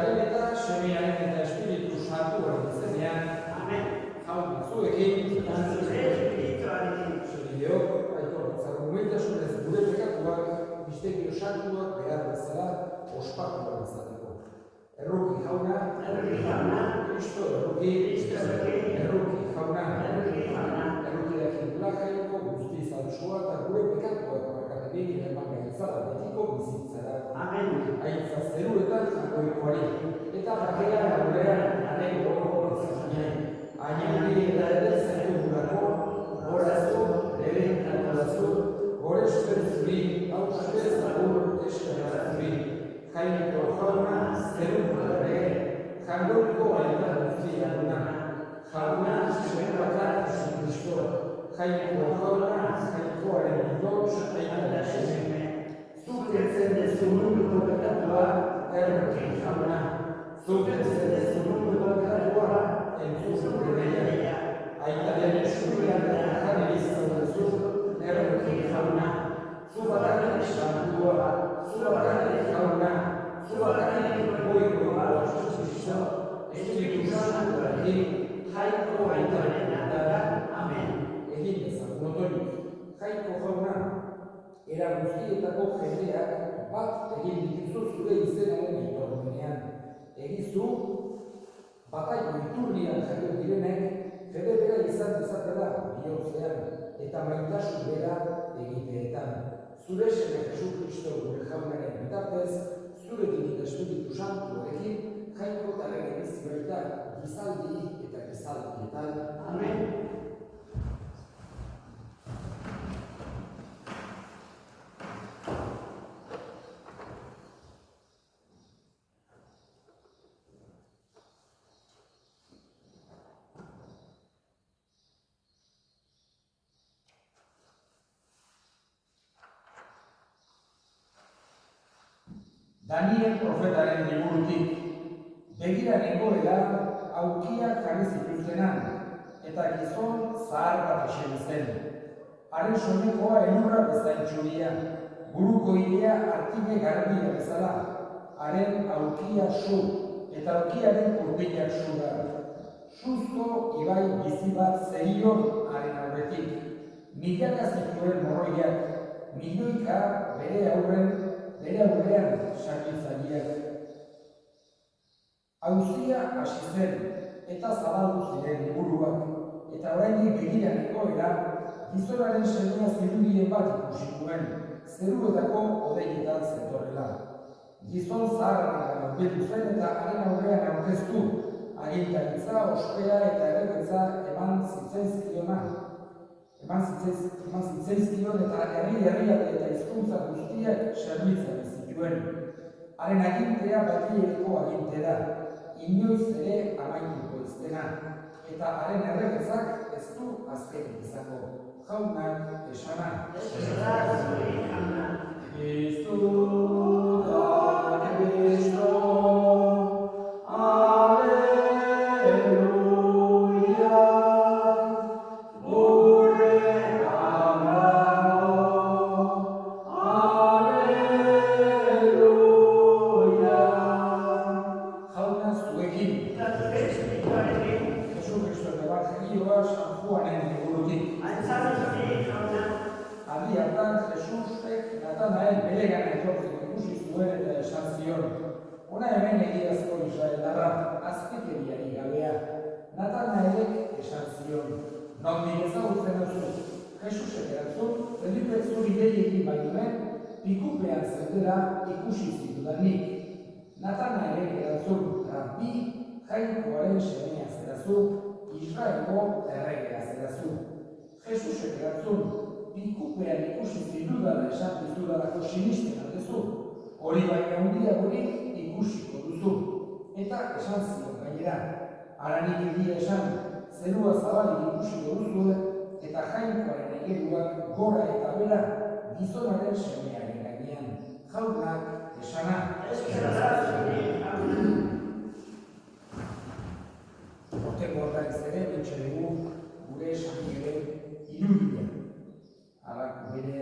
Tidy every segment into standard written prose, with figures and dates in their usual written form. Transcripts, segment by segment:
Aitaren eta Semearen eta Espiritu Santuaren izenean. Amen. Jauna, zuekin. Zure espirituarekin. Zubideok, aitortzagun maitasunez gure pekatuak, mistekio santuak behar bezala ospatu behar izateko. Erruki jauna, Kristo erruki, erruki jauna, errukirekin plajaioko guztiz altsua eta gure pekatuak barkatebegin eman gaitzara betiko bizitzara. Amen. Aitza zeruetan jakoikoari, eta bakea gurean ane gogoko izan. Añadi eta ere zentugurako, gorazu, ere inkantorazu, gore superzuri, hauspe zagur eskerazuri. Jaineko jauna, zeruko ere, jangoriko aita guztia duna. Jauna, semerakak Jesucristo. Jaineko jauna, jainkoaren ondoz, aita da seme. Zukentzen dezu munduko pekatua, erroki jauna. Zukentzen dezu munduko pekatua, entzun gureia. Aitaren eskubian jarri izan duzu, erroki jauna. Zubakarrik santua, zubakarrik jauna, zubakarrik goikoa, Jesucristo, Espiritu Santuarekin, jaiko aitaren adara, amen. Egin ezagun otoiz, jaiko jauna, era guztietako jendeak bat egin dituzu zure izenaren aitormenean. Egizu, bataiko iturrian jaio direnek, fede bera izan dezatela bihotzean, eta maitasun bera egiteetan. Zure seme Jesucristo gure jaunaren bitartez, zurekin eta Espiritu Santuarekin, jaiko taleren bizikaita gizaldi eta gizaldietan. Amen. Daniel profetaren liburutik, begira nengoela aukiak jarri zituztenan, eta gizon zahar bat eseri zen. Haren soinekoa elurra bezain txuria, buruko ilea artile garbia bezala, haren aukia su, eta aukiaren urpilak sura. Suzko ibai bizi bat zerion haren aurretik, milaka zituen morroiak, milioika bere aurrean sarritzaileak. Auzia hasi zen, eta zabaldu ziren liburuak, eta oraindik begira nengoela, gizonaren semea zirudien bat ikusi nuen, zeruetako hodeietan zetorrela. Gizon zaharrenean aurkitu zen eta haren aurrean aurkeztu, agintaritza, ospea eta errebetza eman zitzaizkion eta herrialde eta hizkuntza guztiak zerbitzan zituen. Haren agintea batiereko aginte da, inoiz ere amaituko ez dena, eta haren errebetzak ez du azkenik izango. Jaunak esana. Kristu da Kristo, Alleluia. Ona hemen egiazko Israeldarra, azpikeriari gabea. Natanaelek esan zion, nondik ezagutzen duzu. Jesusek erantzun, Felipe zuri dei egin bainoen, pikupean zeudela ikusi zitudanik. Natanaelek erantzun, Rabbi, jainkoaren semea zerazu, Israelko erregea zerazu. Jesusek erantzun, pikupean ikusi zitudala esan dizudalako sinisten aldezu. Hori baina handiagorik ikusiko duzu, eta esan zion gainera. Haranik egia esan, zerua zabalik ikusiko duzu, eta jainkoaren egeruak gora eta bera gizonaren semearen gainean. Jaunak esana. Horteko hortariz ere, bintxe dugu gure esanbide irudia. Halako bere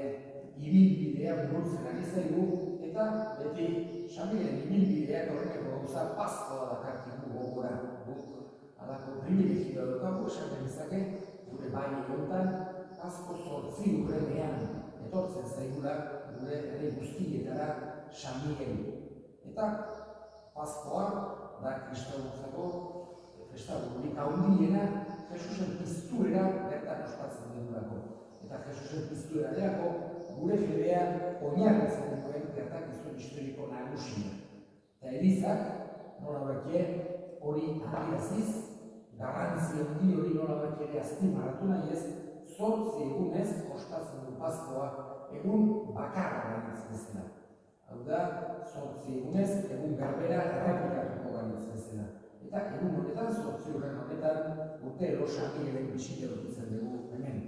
ibilbidea burutzen ari zaigu, eta beti Xamiren ibilbideak horreneko gauza Paskoa dakartigu gogora guk halako privilegioa daukagu esan genezake gure bai egotan Pasko 8 urrenean etortzen zaigula gure herri guztietara Xamiren. Eta Paskoa da kristauntzako festabururik handiena Jesusen piztuera bertan ospatzen dugulako. Eta Jesusen piztuera delako gure fedea oinarritzen duen gertakizun historiko nagusia. Eta Elizak nolabait hori adieraziz, garrantzi handi hori nolabait ere azpimarratu nahi ez, 8 egunez ospatzen du Paskoa egun bakarra gainitz bezala. Hau da, 8 egunez egun berbera errepikatuko gainitz bezala. Eta egun honetan, 8 urren honetan, urtero Xamiren bisita dutzen dugu hemen.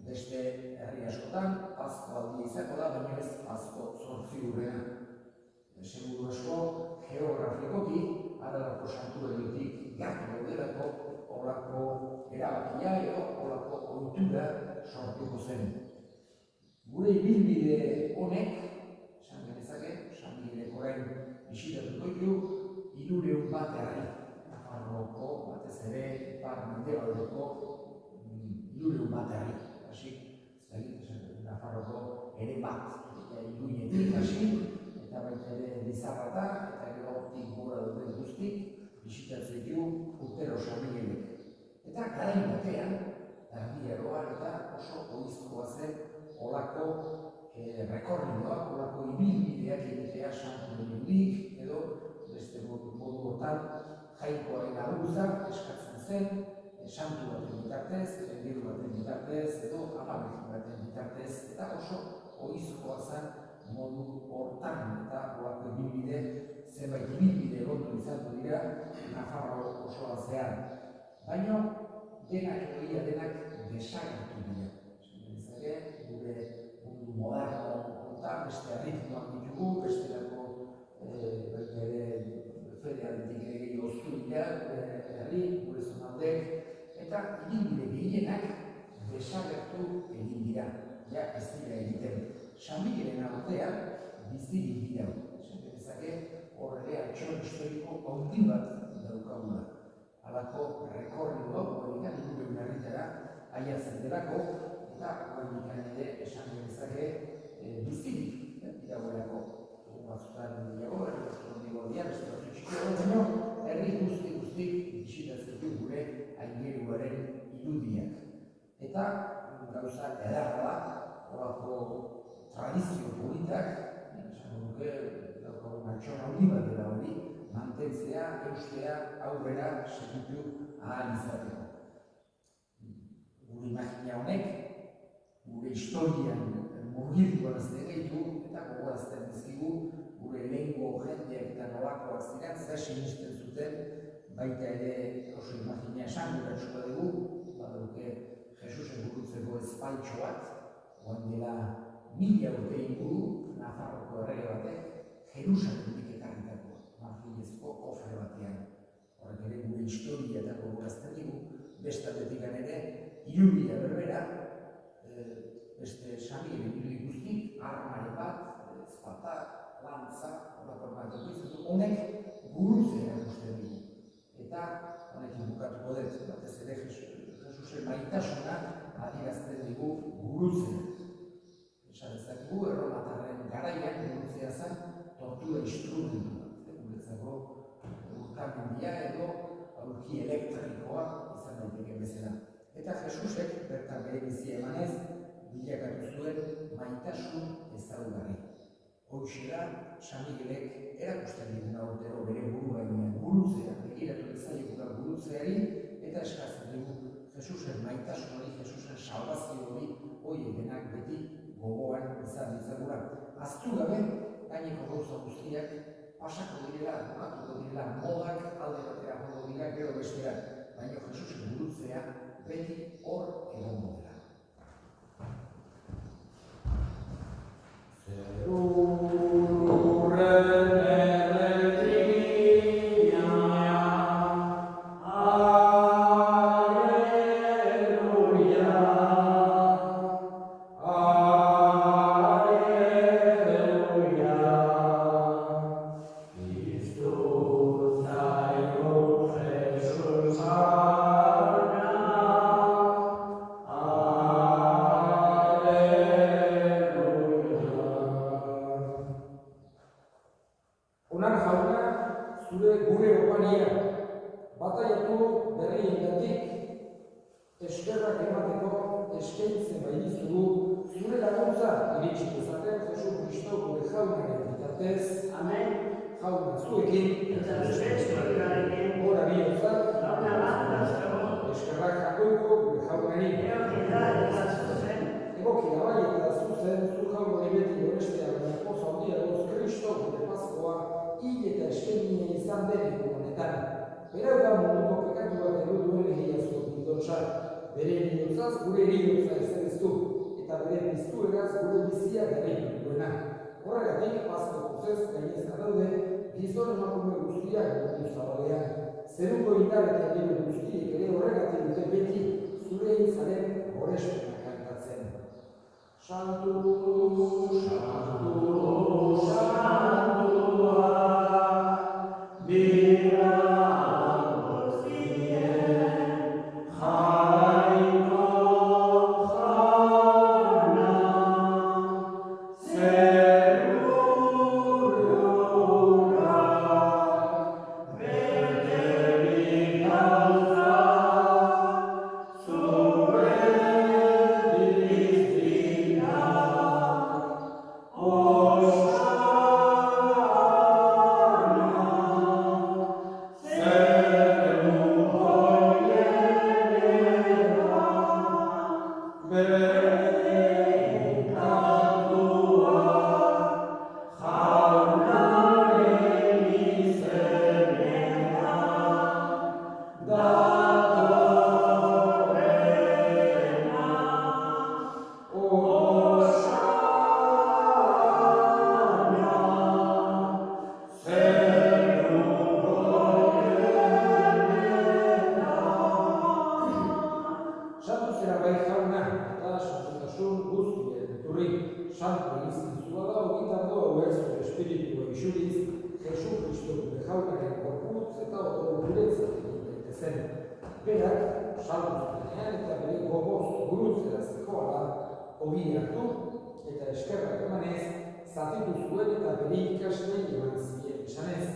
Beste herri askotan, Pasko aldia izako da, baina ez Pasko 8 urrena. Seguru asko, geografikoki, Arabako santu heliotik gertu daudelako, horako erabakia edo horako ohitura sortuko zen. Gure ibilbide honek, esan genezake, Xamiren orain bisitatuko ditu, 300 bat herri. Nafarroako, batez ere, mendebaldeko 300 bat herri. Nafarroko ere bat, Iruñetik hasi, eta baita ere Lizarrata, eta gero hortik gora duten guztik, bisitatzen ditu urtero Xamirenek. Eta garain batean, erdiaroan eta oso ohizkoa zen olako rekorridoak, olako ibilbideak egitea Xamirenek edo beste modu hortan jainkoaren laguntza eskatzen zen, santu baten bitartez, bendiru baten bitartez, edo amarekin baten bitartez, eta oso ohizkoa zen modu hortan eta olako ibilbide, zenbait ibilbide egondu izango dira Nafarro osoan zehar. Baina denak egoia denak desagertu dira. Zagezake, gure mundu moderno honetan, beste ritmoak ditugu, bestelako baita ere federaletik ere gehiago oztu dira, herri, gure zonaldek, eta ibilbide gehienak desagertu egin dira, ja ez dira egiten. Xamiren artean bizirik dira. Esan genezake horre altxor historiko handi bat daukagula. Halako rekorridoa horrekan inguruen herritara aiatzen delako, eta horrekan ere esan genezake bizirik dagoelako. Batzutan gehiago, herri batzutan gehiago dira, beste batzu txikiago, baina herri guztik bisitatzen du gure aingeruaren irudiak. Eta gauza edarra da, horako tradizio politak, esan duke, daukagu martxon handi bat dela hori, mantentzea, eustea, aurrera segitu ahal izateko. Gure imagina honek, gure historian murgilduan ez degeitu, eta gogorazten dizkigu, gure lehengo jendeak eta nolakoak ziren, zer sinisten zuten, baita ere oso imagina esanguratsuko dugu, baduke Jesusen burutzeko ezpaitxo bat, oan dela 1000 urte inguru, Nafarroko errege batek, Jerusalemetik ekarritako, marfilezko kofre batean. Horrek ere gure historia eta gogorazten digu, bestaldetik ere, irudia berbera, beste Xamiren irudi guztik, armare bat, ezpata, lantza, horako bat dugu, honek gurutzea erakusten digu. Eta honekin bukatuko dut, batez ere Jesusen maitasuna adierazten digu gurutzea. Esan ezakigu, erromatarren garaian gurutzea zen tortura instrumentu bat. Guretzako urkamendia edo aurki elektrikoa izan daiteke bezala. Eta Jesusek bertan bere bizia emanez, bilakatu zuen maitasun ezaugarri. Hoxe da, Xamirenek erakusten diguna urtero bere burua eginen gurutzea, begiratu ezaigura gurutzeari, eta eskatzen dugu Jesusen maitasun hori, Jesusen salvazio hori, hori denak beti gogoan izan ditzagura. Aztu gabe, gaineko gauza guztiak pasako direla, bukatuko direla, modak alde batera joango dira, gero bestera, baina Jesusen gurutzea beti hor egongo dela. berriengatik eskerrak emateko eskaintzen baitizugu zure laguntza iritsi dezaten Jesu Kristo gure jaunaren bitartez. Amen. Jauna zuekin, Eta zurekin, gora bihotzak, launa bat, eskerrak jakoiko gure jaunari. Egoki da bai eta zuzen, zu jaunari beti gorestea baina poza handia doz Kristo gure Paskoa hil eta eskenia izan den egun honetan. Berau da munduko pekatuak ero duen egiazko bildotxak, bere bihotzaz gure eriotza ezereztu, eta bere piztueraz gure bizia garritu duena. Horregatik, Pasko guzez gainezka daude, gizon emakume guztiak mundu zabalean. Zeruko indar eta gero guztiek ere horregatik dute beti zure izaren horrespena kantatzen. Santu, santu, santua, dira guztien, jaiko jauna, zerurura, beterik alza, zure biztiak, berak salbuztenean eta bere gogoz gurutzera zekoala ogi hartu eta eskerrak emanez zatitu zuen eta bere ikaslei eman zien esanez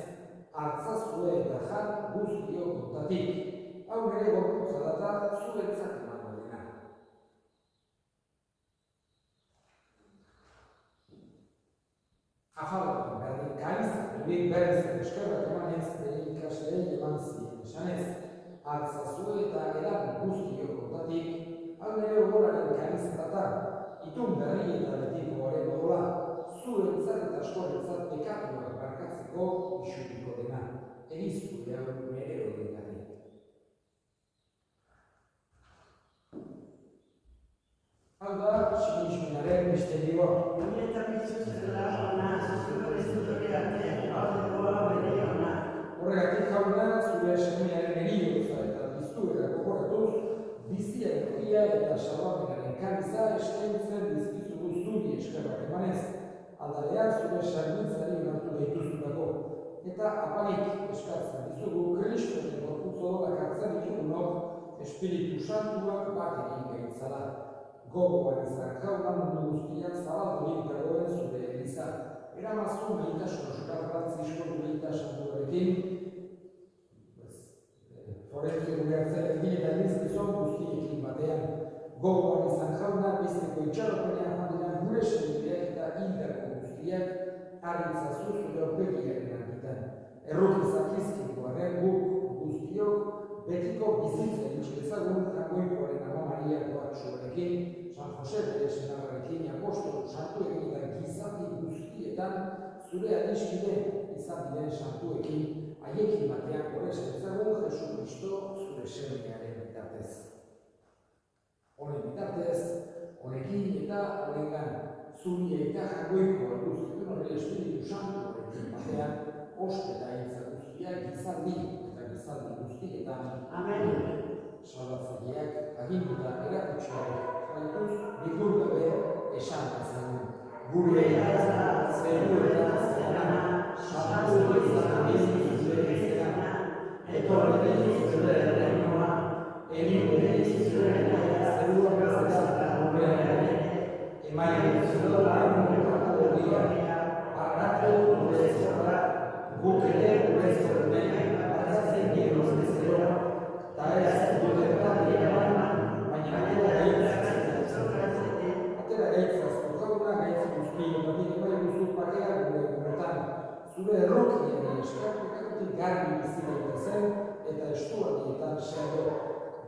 hartzazue eta jan guztio kontatik hau nire gorputza data zuentzat emango dena. Afalatu berdin kaiz horiek berriz eskerrak emanez bere ikaslei eman zien esanez hartzazue eta edan guztio kontatik, hau nire ogoraren kanizatata, itun berri eta betiko garen odola, zuentzat eta askorentzat pekatuak barkatzeko isuriko dena, egiztu hau nire horretari. Hau da, sinismenaren misterioa. Horregatik jauna, zure semearen eriotza eta biztuera gogoratuz, bizia egokia eta salamenaren kariza eskaintzen dizkizugu zuri eskerrak emanez, aldalean zure sargintzari onartu gaituzutako, eta apalik eskatzen dizugu Kristoren gorputz odolak hartzen ditugunok Espiritu Santuak bat egin gaitzala. Gogoan izan jauna mundu guztiak zabaldurik dagoen zure eliza, eramazu mehitasun oskar Francisco Gurita Santuarekin, Forentzi Unibertsalekin eta Nizkizon guztiekin batean. Gogoan izan jauna bizteko itxaropenean handian gure senideak eta hildako guztiak haritzazu zure aurpegiaren argitan. Errukizak izkinkoaren guk guztiok betiko bizitzen itxezagun jagoikoaren Ama Maria Koatxuarekin, San Jose bere senarrarekin, apostolo santuekin eta gizati guztietan zure adiskide izan diren santuekin, haiekin batean gore zetzagun Jesu Kristo zure semearen bitartez. Honen bitartez, honekin eta honengan, zuri eta jagoiko guztien horre Espiritu Santuarekin batean, oste eta hitza guztiak gizaldi eta gizaldi guztietan. Amen. Salbatzaileak aginduta erakutsuak jaituz bigur gabe esan dezagun. Gure eta zeruetan zerana, santu izan bizki zure zerana, etorri zure erreinoa, egin zure zerua bezala gure ere, emaile zure lagunetako horria, barratu gure zorra, guk ere gure zorrenean barratzen gero bezero, garbi bizi daitezen eta estualdietan sendo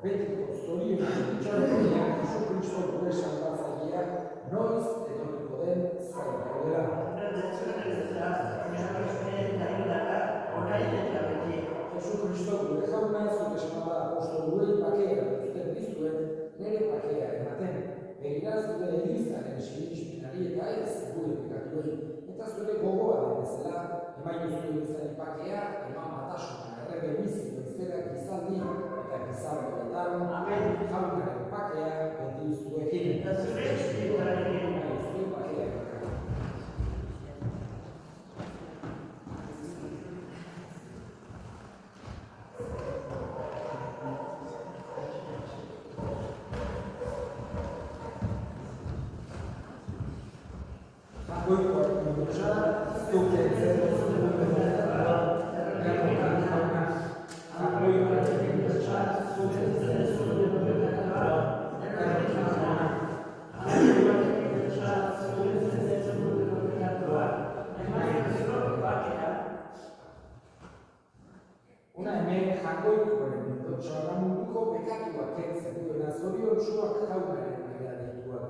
betiko zorion itxaropenean Jesu Kristo gure salbatzailea noiz etorriko den zain gaudela. Jesu Kristo gure jauna zure esamada apostoluei bakea uzten dizuen nire bakea ematen. Begira zure elizaren sinismenari eta ez gure pekatuei. Eta zure gogoa den bezala, emaio zure elizaren bakea, eman batasuna errege bizi bezera gizaldi eta gizaldoetan, jaunaren bakea beti zuekin. Eta zure bakea. Una hemen jakoikoaren mendotxoa munduko bekatuak kentzen duena zoriontsuak jaunaren maila deituak.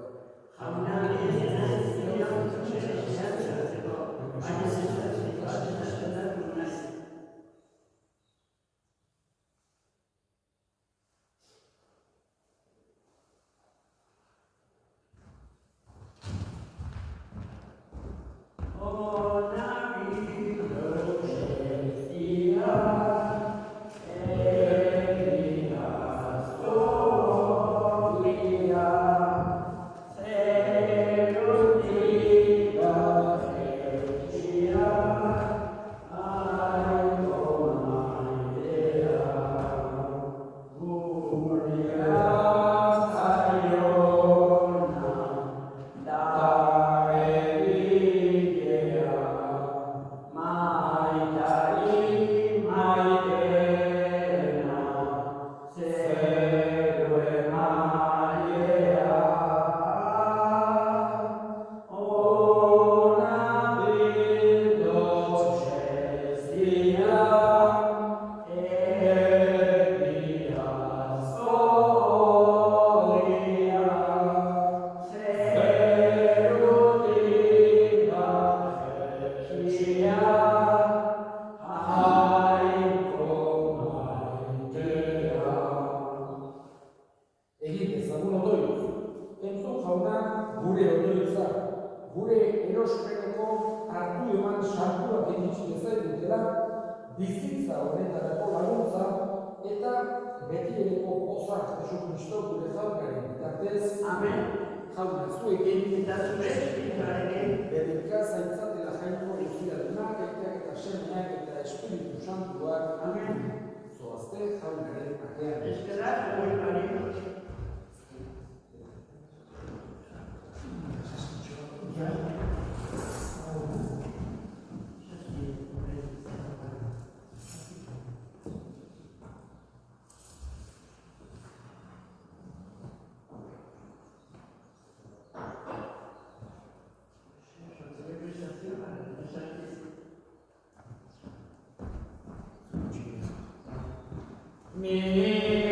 Bizitza honetarako laguntza eta betiereko pozak Jesu Kristo gure jaunaren bitartez. Amen. Jauna zuekin eta zure espirituarekin bedeka zaitzatela jainko guztiarenak eta semeak eta Espiritu Santuak. Amen. Zoazte jaunaren bakean. Eskerak goikoari. Me